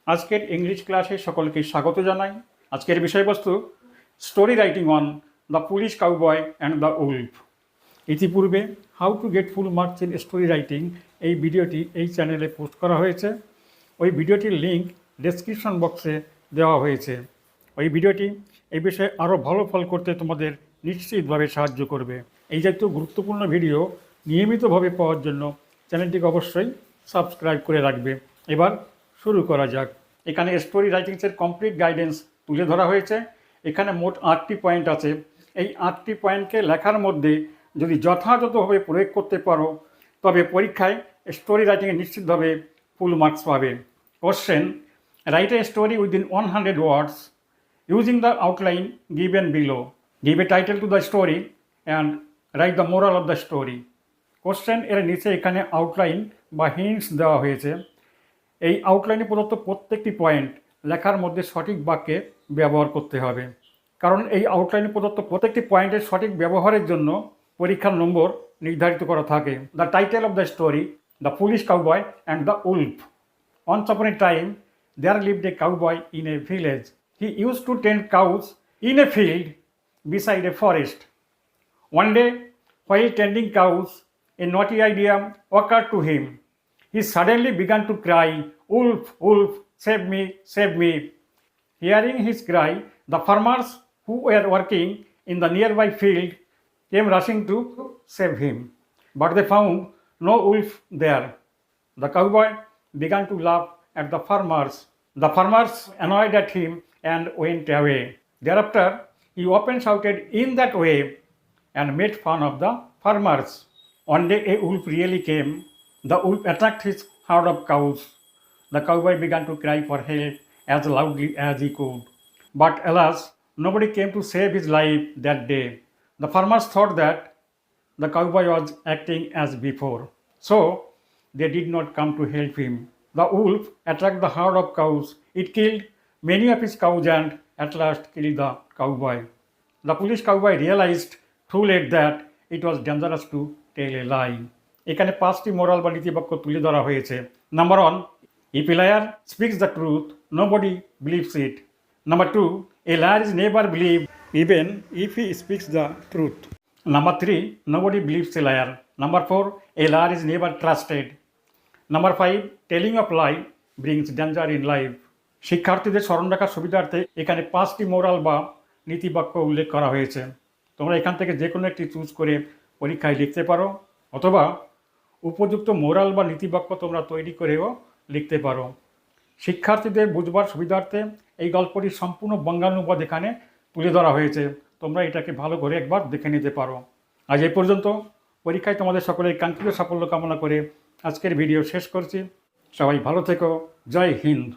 আজকের ইংলিশ ক্লাসে সকলকে স্বাগত জানাই। আজকের বিষয়বস্তু story writing on the police cowboy and the wolf. ইতিপূর্বে how to get full marks in story writing এই ভিডিওটি এই চ্যানেলে পোস্ট করা হয়েছে। ওই ভিডিওটির লিঙ্ক ডেসক্রিপশন বক্সে দেওয়া হয়েছে। ওই ভিডিওটি এই বিষয়ে আরও ভালো ফল করতে তোমাদের নিশ্চিতভাবে সাহায্য করবে। এই জাতীয় গুরুত্বপূর্ণ ভিডিও নিয়মিতভাবে পাওয়ার জন্য চ্যানেলটিকে অবশ্যই সাবস্ক্রাইব করে রাখবে। এবার শুরু করা যাক। এখানে স্টোরি রাইটিংসের কমপ্লিট গাইডেন্স তুলে ধরা হয়েছে। এখানে মোট 8টি পয়েন্ট আছে। এই 8টি পয়েন্টকে লেখার মধ্যে যদি যথাযথভাবে প্রয়োগ করতে পারো তবে পরীক্ষায় স্টোরি রাইটিংয়ে নিশ্চিতভাবে ফুল মার্কস পাবে। Question: write a story within 100 words using the outline given below. Give a title to the story and write the moral of the story. Question এর নিচে এখানে আউটলাইন বা হিন্টস দেওয়া হয়েছে। এই আউটলাইনে প্রদত্ত প্রত্যেকটি পয়েন্ট লেখার মধ্যে সঠিক বাক্যে ব্যবহার করতে হবে, কারণ এই আউটলাইনে প্রদত্ত প্রত্যেকটি পয়েন্টের সঠিক ব্যবহারের জন্য পরীক্ষার নম্বর নির্ধারিত করা থাকে। The title of the story: the police cowboy and the Wolf. Once upon a time, there lived a cowboy in a village. He used to tend cows in a field beside a forest. One day, while tending cows, a naughty idea occurred to him. He suddenly began to cry, "Wolf, wolf, save me, save me." Hearing his cry, the farmers who were working in the nearby field came rushing to save him. But they found no wolf there. The cowboy began to laugh at the farmers. The farmers annoyed at him and went away. Thereafter, he often shouted in that way and made fun of the farmers. One day, a wolf really came. The wolf attacked his herd of cows. The cowboy began to cry for help as loudly as he could. But alas, nobody came to save his life that day. The farmers thought that the cowboy was acting as before, so they did not come to help him. The wolf attacked the herd of cows. It killed many of his cows and at last killed the cowboy. The police cowboy realized too late that it was dangerous to tell a lie. এখানে 5টি moral বা নীতিবাক্য তুলে ধরা হয়েছে। Number 1, if a liar speaks the truth, nobody believes it. Number 2, a liar is never believed even if he speaks the truth. Number 3, nobody believes a liar. Number 4, a liar is never trusted. Number 5, telling of lie brings danger in life. শিক্ষার্থীদের স্মরণ রাখার সুবিধার্থে এখানে 5টি moral বা নীতিবাক্য উল্লেখ করা হয়েছে। তোমরা এখান থেকে যে কোনো একটি চুজ করে পরীক্ষায় লিখতে পারো, অথবা উপযুক্ত মোরাল বা নীতিবাক্য তোমরা তৈরি করেও লিখতে পারো। শিক্ষার্থীদের বুঝবার সুবিধার্থে এই গল্পটির সম্পূর্ণ বঙ্গানুবাদ এখানে তুলে ধরা হয়েছে। তোমরা এটাকে ভালো করে একবার দেখে নিতে পারো। আজ এই পর্যন্ত। পরীক্ষায় তোমাদের সকলের কাঙ্ক্ষিত সাফল্য কামনা করে আজকের ভিডিও শেষ করছি। সবাই ভালো থেকো। জয় হিন্দ।